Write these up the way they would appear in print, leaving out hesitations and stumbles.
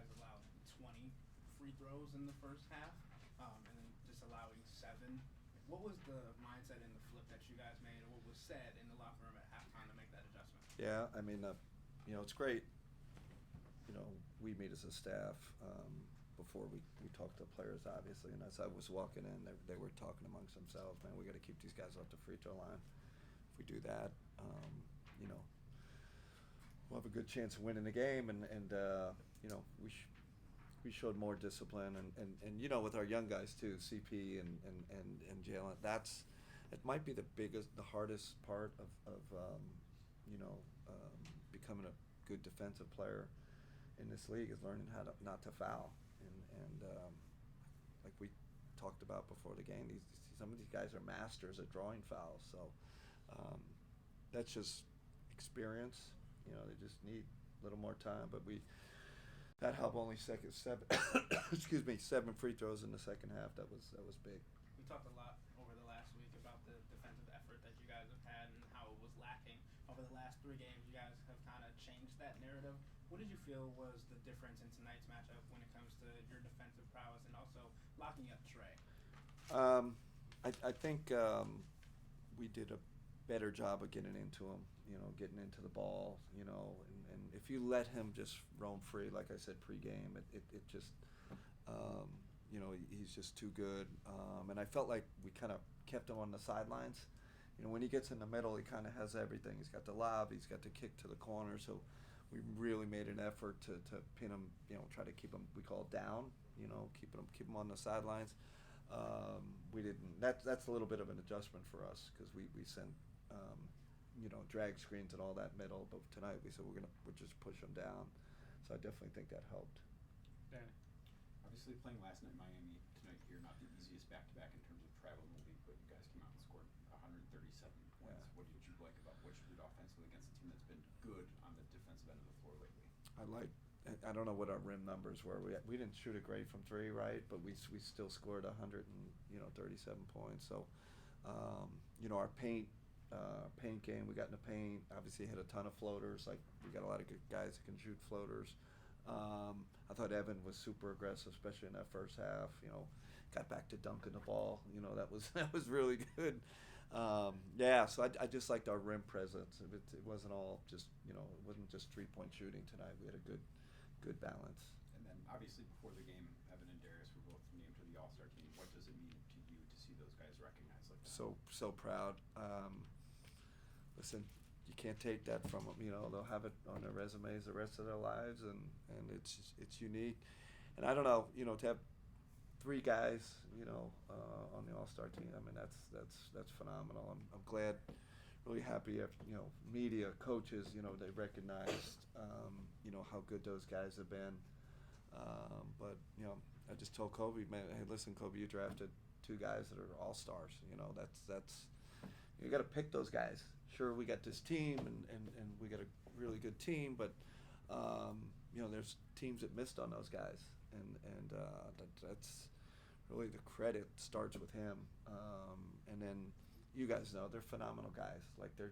guys allowed 20 free throws in the first half, and then just allowing 7. What was the mindset and the flip that you guys made, or what was said in the locker room at halftime to make that adjustment? Yeah, I mean, it's great. We meet as a staff before we talk to players, obviously. And as I was walking in, they were talking amongst themselves, man, we got to keep these guys off the free throw line. If we do that, we'll have a good chance of winning the game. And we showed more discipline. And with our young guys, too, CP and Jalen, it might be the hardest part of becoming a good defensive player in this league is learning how to not to foul. And like we talked about before the game, some of these guys are masters at drawing fouls. So that's just experience. They just need a little more time. But that helped. Only seven free throws in the second half. That was big. We talked a lot over the last week about the defensive effort that you guys have had and how it was lacking. Over the last 3 games, you guys have kind of changed that narrative. What did you feel was the difference in tonight's matchup when it comes to your defensive prowess and also locking up Trey? I think we did a better job of getting into him, getting into the ball, and if you let him just roam free, like I said pregame, it just, he's just too good. And I felt like we kind of kept him on the sidelines. When he gets in the middle, he kind of has everything. He's got the lob, he's got the kick to the corner, so we really made an effort to pin him, try to keep him, we call it down, keep him on the sidelines. We didn't. That's a little bit of an adjustment for us because we sent, drag screens and all that middle. But tonight we said we'll just push him down. So I definitely think that helped. Danny. Obviously, playing last night in Miami, tonight here, not the easiest back-to-back in terms of travel in the league, but you guys came out and scored 137 points. Yeah. What did you like about what you did offensively against a team that's been good on the defensive end of the floor lately? I don't know what our rim numbers were. We didn't shoot it great from 3, right? But we still scored 137 points. So, our paint game, we got in the paint. Obviously, hit a ton of floaters. Like we got a lot of good guys that can shoot floaters. I thought Evan was super aggressive, especially in that first half. Got back to dunking the ball. That was really good. So I just liked our rim presence. It wasn't all just it wasn't just 3-point shooting tonight. We had a good balance. And then obviously before the game, Evan and Darius were both named to the All-Star team. What does it mean to you to see those guys recognized like that? So proud. Listen, you can't take that from them. They'll have it on their resumes the rest of their lives, and it's unique. And I don't know, to have 3 guys, on the All-Star team. I mean, that's phenomenal. I'm glad, really happy. Media, coaches, they recognized, how good those guys have been. But I just told Kobe, man, hey, listen, Kobe, you drafted 2 guys that are All-Stars. That's you got to pick those guys. Sure, we got this team, and we got a really good team, but there's teams that missed on those guys, and that's really the credit starts with him. And then you guys know they're phenomenal guys. Like they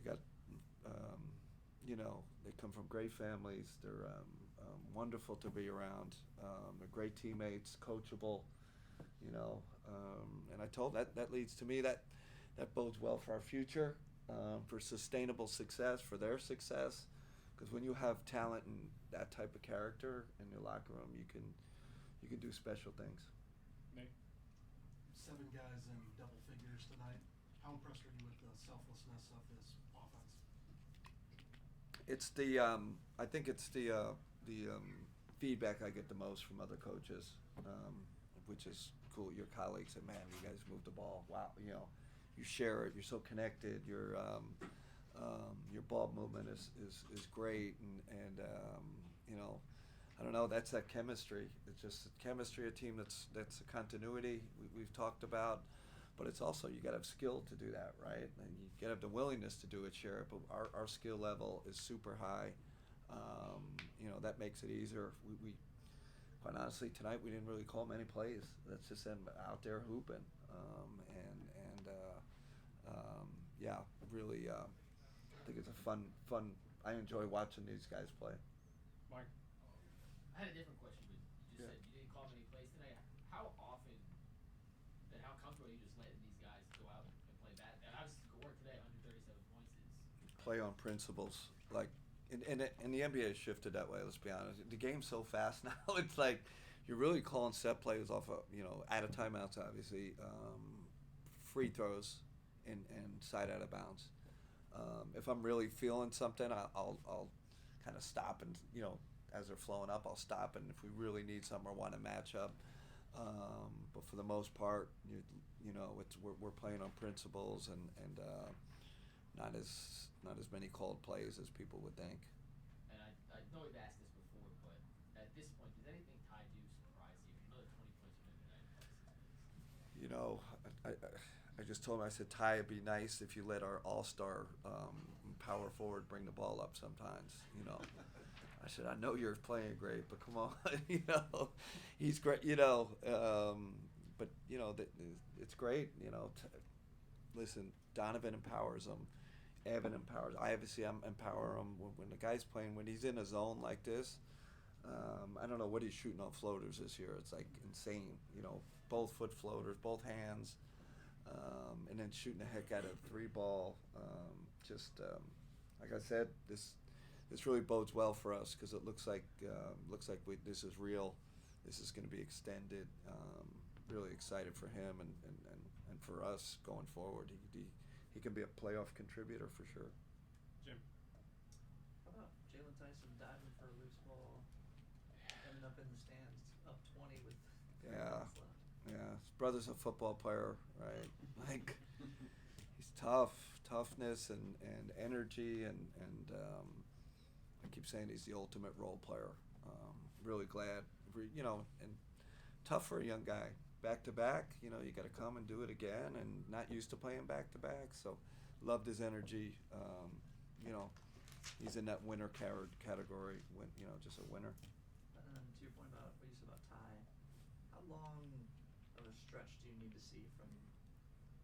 got they come from great families. They're wonderful to be around. They're great teammates, coachable. And I told that leads to me that bodes well for our future, for sustainable success, for their success. Because when you have talent and that type of character in your locker room, you can do special things. Nick? 7 guys in double figures tonight. How impressed are you with the selflessness of this offense? It's I think it's the feedback I get the most from other coaches, which is cool. Your colleagues say, man, you guys move the ball. Wow, you share it. You're so connected. Your ball movement is great, and I don't know. That's that chemistry. It's just chemistry. A team that's a continuity we've talked about, but it's also you got to have skill to do that, right? And you got to have the willingness to do it, share it. But our skill level is super high. That makes it easier. We quite honestly tonight we didn't really call many plays. That's just them out there hooping, really. I think it's a fun. I enjoy watching these guys play. Mike? I had a different question, but you just said you didn't call many plays today. How often and how comfortable are you just letting these guys go out and play bad? And obviously score today, 137 points is Play on principles. Like, and the NBA has shifted that way, let's be honest. The game's so fast now, it's like you're really calling set plays off of, out of timeouts, obviously, free throws and side out of bounds. If I'm really feeling something, I'll kind of stop and, as they're flowing up, I'll stop, and if we really need something or want to match up. But for the most part, we're playing on principles and not as many called plays as people would think. And I know we've asked this before, but at this point, does anything Ty do surprise you? Another 20 points in tonight. I just told him, I said, Ty, it'd be nice if you let our all-star power forward bring the ball up sometimes, I said, I know you're playing great, but come on, he's great, but, it's great, listen, Donovan empowers him, Evan empowers, I obviously empower him when the guy's playing, when he's in a zone like this. I don't know what he's shooting on floaters this year. It's like insane, both foot floaters, both hands, and then shooting the heck out of the three ball. Like I said, this really bodes well for us because it looks like this is real. This is going to be extended. Really excited for him and for us going forward. He can be a playoff contributor for sure. Jim. How about Jalen Tyson diving for a loose ball, ending up in the stands, up 20 with 3 minutes left? Yeah. His brother's a football player, right? Like, he's toughness and energy and I keep saying he's the ultimate role player. Really glad, and tough for a young guy. Back to back, you got to come and do it again, and not used to playing back to back. So, loved his energy. He's in that winner category. Just a winner. And then to your point about what you said about Ty, how long of a stretch do you need to see from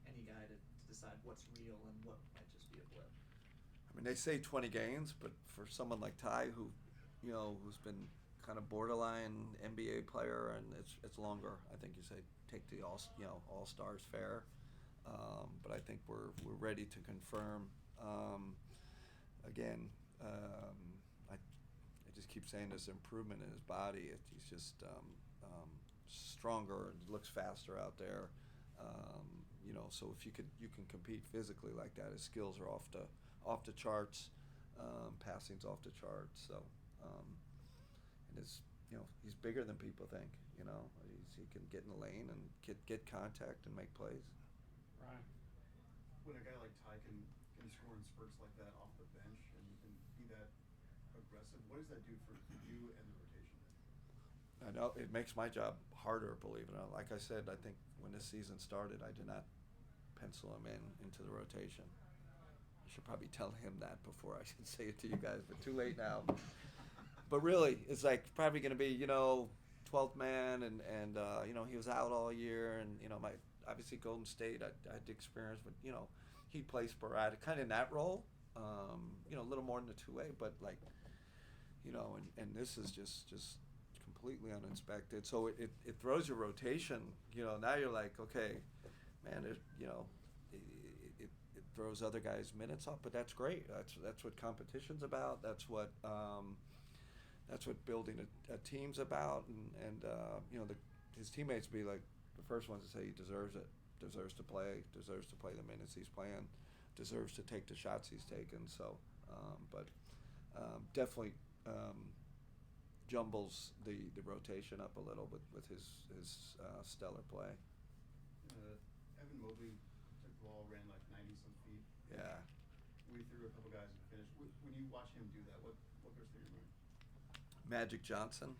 any guy to decide what's real and what might just be a blip? I mean, they say 20 games, but for someone like Ty, who's been kind of borderline NBA player, and it's longer. I think you say take the all stars fair, but I think we're ready to confirm. Again, I just keep saying this improvement in his body. He's just stronger and looks faster out there. So if you can compete physically like that, his skills are off the charts. Passing's off the charts. So. And he's bigger than people think. He can get in the lane and get contact and make plays. Ryan. When a guy like Ty can score in spurts like that off the bench and be that aggressive, what does that do for you and the rotation? I know it makes my job harder, believe it or not. Like I said, I think when this season started, I did not pencil him into the rotation. I should probably tell him that before I should say it to you guys, but too late now. But really, it's like probably going to be, 12th man, and he was out all year, and my obviously Golden State, I had the experience, but he plays sporadic, kind of in that role, a little more than the 2A, but like, and this is just completely uninspected. So it throws your rotation. Now you're like, okay, man, it throws other guys' minutes off, but that's great. That's what competition's about. That's what building a team's about, and his teammates be like the first ones to say he deserves it, deserves to play the minutes he's playing, deserves to take the shots he's taken. So, but definitely jumbles the rotation up a little with his stellar play. Evan Mobley took the ball, ran like 90-some feet. Yeah. We threw a couple guys in the finish. When you watch him do that, what goes through your mind? Magic Johnson.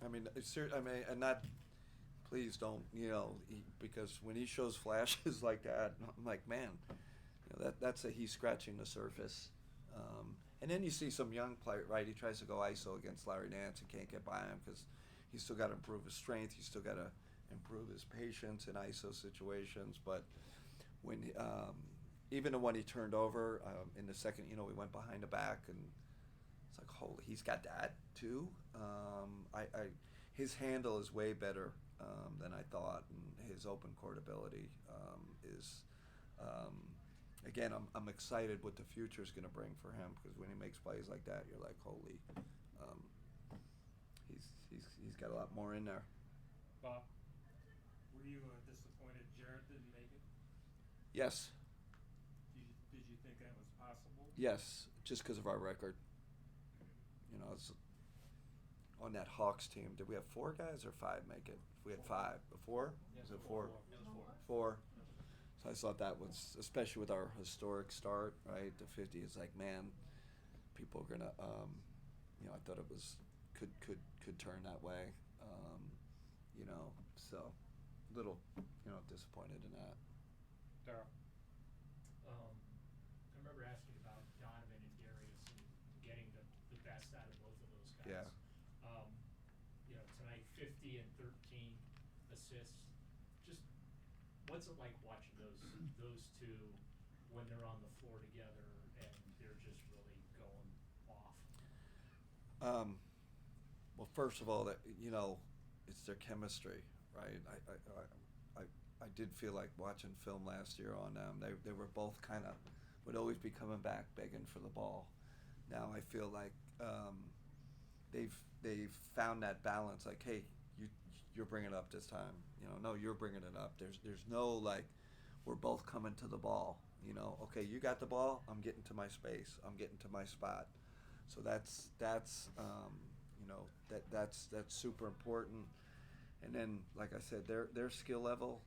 I mean, and not. Please don't, because when he shows flashes like that, I'm like, man, that's he's scratching the surface. And then you see some young player, right? He tries to go ISO against Larry Nance and can't get by him because he's still got to improve his strength. He's still got to improve his patience in ISO situations. But when even the one he turned over in the second, we went behind the back and it's like, holy, he's got that too. His handle is way better than I thought, and his open court ability is. Again, I'm excited what the future is going to bring for him, because when he makes plays like that, you're like, holy, he's got a lot more in there. Bob, were you disappointed Jarrett didn't make it? Yes. Did you think that was possible? Yes, just because of our record. You know, it's on that Hawks team. Did we have 4 guys or 5 make it? We had 5. 4? Was it 4? It was 4. 4. So I thought that was, especially with our historic start, right? The 50 is like, man, people are gonna, you know, I thought it was could turn that way, you know. So, little, you know, disappointed in that. Daryl. I remember asking about Donovan and Darius and getting the best out of both of those guys. Yeah. You know, tonight 50 and 13 assists. Just what's it like watching those two when they're on the floor together and they're just really going off? Well, first of all, that, you know, it's their chemistry, right? I did feel like watching film last year on them. They were both kind of would always be coming back begging for the ball. Now I feel like they've found that balance. Like, hey, you're bringing it up this time. You know, no, you're bringing it up. There's no like, we're both coming to the ball. You know, okay, you got the ball. I'm getting to my space. I'm getting to my spot. So that's you know, that's super important. And then, like I said, their skill level.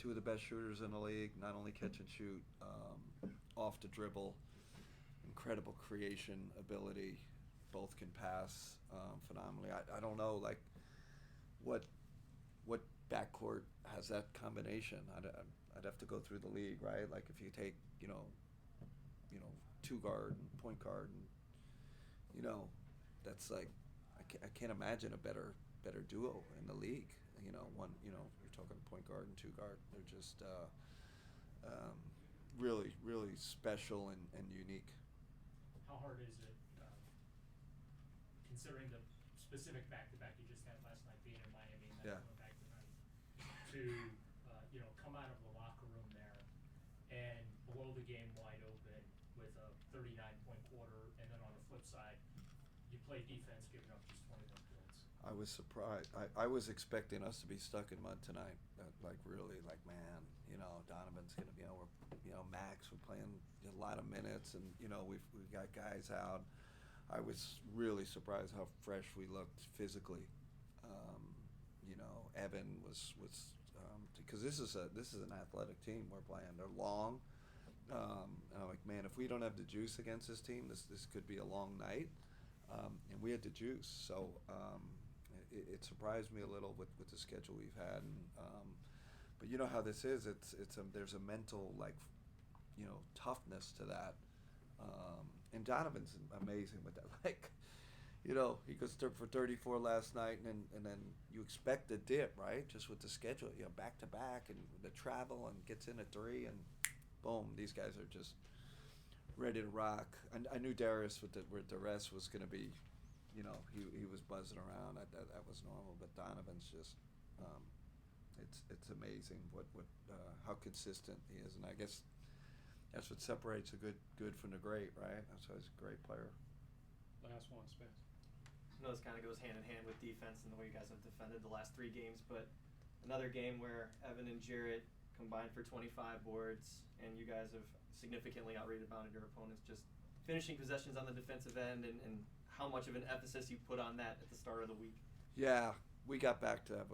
2 of the best shooters in the league. Not only catch and shoot, off the dribble, incredible creation ability. Both can pass phenomenally. I don't know like what backcourt has that combination. I'd have to go through the league, right? Like if you take you know 2 guard and point guard, and you know that's like I can't imagine a better duo in the league. You know, one, you know, you're talking point guard and 2 guard. They're just really, really special and unique. How hard is it, considering the specific back-to-back you just had last night, being in Miami and then coming back tonight, to you know, come out of the locker room there and blow the game wide open with a 39-point quarter, and then on the flip side, you play defense giving up just 21 points? I was surprised. I was expecting us to be stuck in mud tonight. Like really, like, man, you know, Donovan's gonna be, Max, we're playing a lot of minutes, and you know we've got guys out. I was really surprised how fresh we looked physically. You know, Evan was because this is an athletic team we're playing. They're long, and I'm like, man, if we don't have the juice against this team, this could be a long night. And we had the juice, so it surprised me a little with the schedule we've had. And, but you know how this is. There's a mental toughness to that. And Donovan's amazing with that. Like, you know, he goes for 34 last night, and then you expect a dip, right? Just with the schedule, back to back, and the travel, and gets in at 3, and boom, these guys are just ready to rock. I knew Darius with the rest was going to be, he was buzzing around. That was normal. But Donovan's just, it's amazing how consistent he is, and I guess that's what separates a good from the great, right? That's why he's a great player. Last one, Spence. I know this kind of goes hand in hand with defense and the way you guys have defended the last 3 games, but another game where Evan and Jarrett combined for 25 boards, and you guys have significantly out-rebounded your opponents. Just finishing possessions on the defensive end, and how much of an emphasis you put on that at the start of the week. Yeah, we got back to that.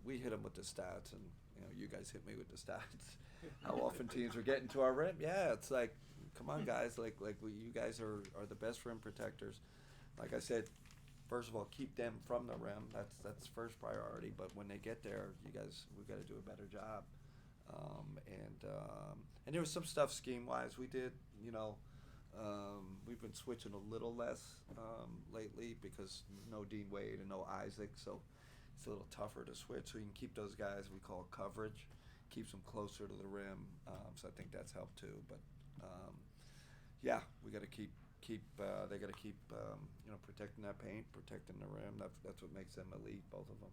We hit them with the stats, and you guys hit me with the stats. How often teams are getting to our rim? Yeah, it's like, come on, guys. You guys are the best rim protectors. Like I said, first of all, keep them from the rim. That's first priority. But when they get there, we've got to do a better job. And there was some stuff scheme-wise we did. We've been switching a little less lately because no Dean Wade and no Isaac, so it's a little tougher to switch. So you can keep those guys we call coverage, keeps them closer to the rim. So I think that's helped too. But yeah, we got to keep keep protecting that paint, protecting the rim. That's what makes them elite, both of them.